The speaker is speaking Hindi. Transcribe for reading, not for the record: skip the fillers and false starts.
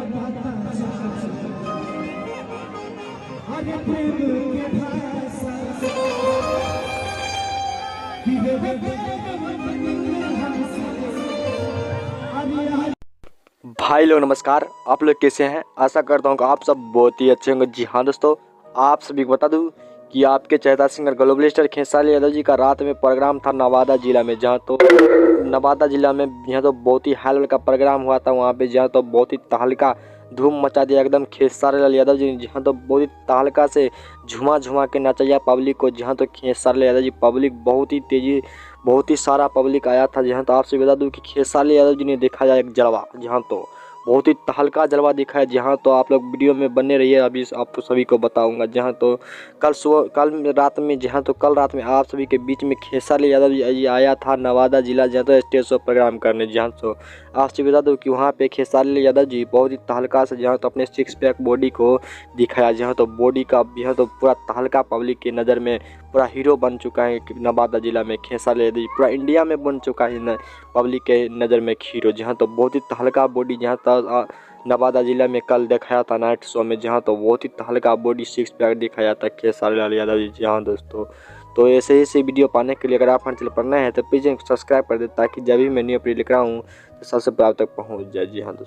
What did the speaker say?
भाई लोग नमस्कार। आप लोग कैसे हैं? आशा करता हूँ कि आप सब बहुत ही अच्छे होंगे। जी हाँ दोस्तों, आप सभी को बता दूं कि आपके चहेता singer global star Khesari Yadav ji का रात में प्रोग्राम था नवादा जिला में, जहाँ तो नवादा जिला में यहाँ तो बहुत ही हाई लेवल का प्रोग्राम हुआ था। वहाँ पे जहाँ तो बहुत ही तहलका धूम मचा दिया एकदम खेसारी लाल यादव जी, जहाँ तो बहुत ही तहलका से झुमा झुमा के नचाया पब्लिक को। जहाँ तो खेसारी लाल यादव जी पब्लिक बहुत ही सारा पब्लिक आया था। जहाँ तो आपसे बता दूं कि खेसारी यादव जी ने देखा जाए एक जलवा, जहाँ तो बहुत ही तहलका जलवा दिखा है। जहाँ तो आप लोग वीडियो में बने रहिए, अभी आपको सभी को बताऊंगा। जहाँ तो कल रात में आप सभी के बीच में खेसारी यादव जी आया था नवादा जिला, जहाँ तो स्टेज शो प्रोग्राम करने। जहाँ तो आपसे बता दूं कि वहाँ पे खेसारी यादव जी बहुत ही तहलका से जहाँ तो अपने सिक्स पैक बॉडी को दिखाया। जहाँ तो बॉडी का यहाँ तो पूरा तहलका पब्लिक की नज़र में पूरा हीरो बन चुका है नवादा जिला में। खेसारी यादव जी पूरा इंडिया में बन चुका है पब्लिक के नज़र में हीरो। जहाँ तो बहुत ही तहलका बॉडी जहाँ तक नवादा जिला में कल दिखाया था नाइट शो में, जहाँ तो बहुत ही तहलका बॉडी सिक्स पैक दिखाया था खेसारी लाल यादव जी। जहाँ दोस्तों तो ऐसे ही वीडियो पाने के लिए अगर आप हमारे चैनल पर नए हैं तो प्लीज़ सब्सक्राइब कर दें, ताकि जब भी मैं न्यू अपडेट लेकर आऊँ तो सबसे पहले आप तक पहुँच जाए। जी हाँ दोस्तों।